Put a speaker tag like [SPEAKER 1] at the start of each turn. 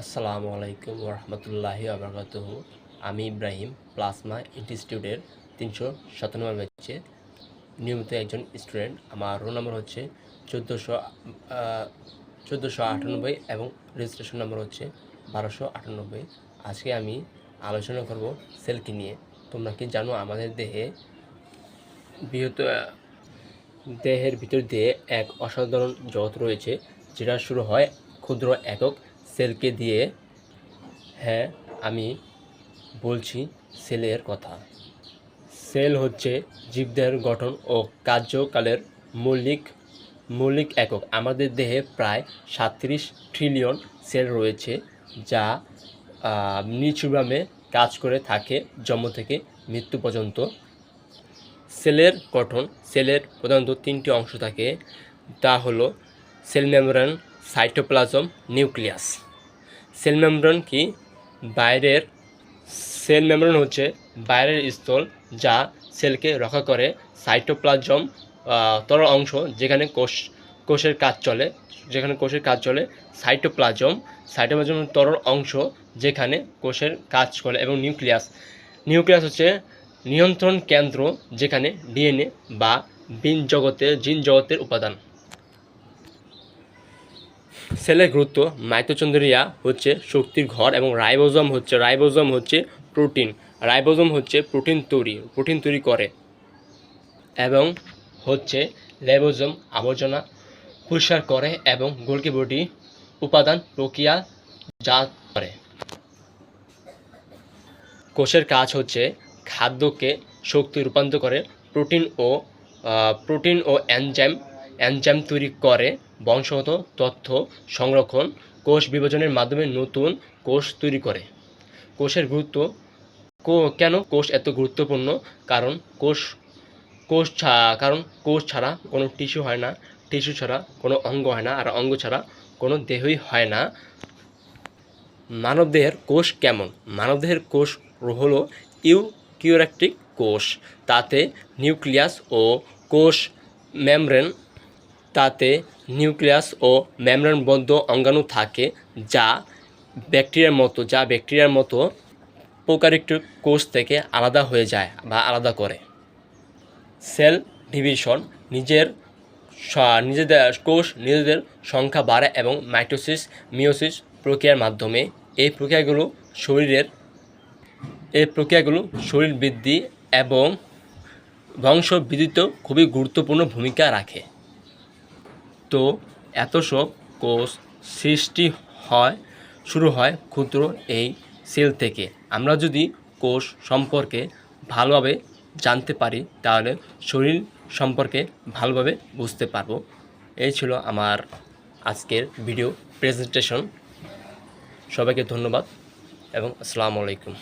[SPEAKER 1] আসসালামু আলাইকুম ওরহমতুল্লাহি আবরাকাতুহু। আমি ইব্রাহিম প্লাজমা ইনস্টিটিউটের 397 ব্যাচে নিয়মিত একজন স্টুডেন্ট। আমার রোল নাম্বার হচ্ছে 1498 এবং রেজিস্ট্রেশন নাম্বার হচ্ছে 1298। আজকে আমি আলোচনা করব সেলকে নিয়ে। তোমরা কি জানো আমাদের দেহের ভিতর দিয়ে এক অসাধারণ জগৎ রয়েছে, যেটা শুরু হয় ক্ষুদ্র একক সেলকে দিয়ে। হ্যাঁ, আমি বলছি সেলের কথা। সেল হচ্ছে জীবদেহের গঠন ও কার্যকালের মৌলিক একক। আমাদের দেহে প্রায় 37 ট্রিলিয়ন সেল রয়েছে, যা নিচুভাবে কাজ করে থাকে জন্ম থেকে মৃত্যু পর্যন্ত। সেলের গঠন, সেলের প্রধানত 3টি অংশ থাকে, তা হলো cell membrane, cytoplasm, nucleus. Cell membrane কি? সেল মেমব্রেন হচ্ছে বাইরের স্থল যা সেলকে রক্ষা করে। সাইটোপ্লাজম তরল অংশ যেখানে কোষের কাজ চলে। সাইটোপ্লাজম তরল অংশ যেখানে কোষের কাজ করে। এবং নিউক্লিয়াস হচ্ছে নিয়ন্ত্রণ কেন্দ্র, যেখানে ডিএনএ বা জিন জগতের উপাদান। সেলের গুরুত্ব: মাইটোচন্দ্রিয়া হচ্ছে শক্তির ঘর এবং রাইবোজোম হচ্ছে প্রোটিন তৈরি করে। এবং হচ্ছে লেবোজোম আবর্জনা পরিষ্কার করে এবং গোলকি বডি উপাদান প্রক্রিয়াজাত করে। কোষের কাজ হচ্ছে খাদ্যকে শক্তি রূপান্তর করে। প্রোটিন ও এনজাইম তৈরি করে। বংশগত তথ্য সংরক্ষণ, কোষ বিভাজনের মাধ্যমে নতুন কোষ তৈরি করে। কোষের গুরুত্ব: কেন কোষ এত গুরুত্বপূর্ণ? কারণ কোষ ছাড়া কোনো টিস্যু হয় না, টিস্যু ছাড়া কোনো অঙ্গ হয় না, আর অঙ্গ ছাড়া কোনো দেহই হয় না। মানবদেহের কোষ কেমন? মানবদেহের কোষ হলো ইউক্যারিওটিক কোষ। তাতে নিউক্লিয়াস ও মেমব্রেনবদ্ধ অঙ্গাণু থাকে, যা ব্যাকটেরিয়ার মতো প্রোক্যারিওটিক কোষ থেকে আলাদা হয়ে যায় বা আলাদা করে। সেল ডিভিশন: নিজেদের সংখ্যা বাড়ে এবং মিয়োসিস প্রক্রিয়ার মাধ্যমে। এই প্রক্রিয়াগুলো শরীর বৃদ্ধি এবং বংশবৃদ্ধিতে খুবই গুরুত্বপূর্ণ ভূমিকা রাখে। তো এত সব কোষ শুরু হয় ক্ষুদ্র এই সেল থেকে। আমরা যদি কোষ সম্পর্কে ভালোভাবে জানতে পারি, তাহলে শরীর সম্পর্কে ভালোভাবে বুঝতে পারবো। এই ছিল আমার আজকের ভিডিও প্রেজেন্টেশন। সবাইকে ধন্যবাদ এবং আসসালামু আলাইকুম।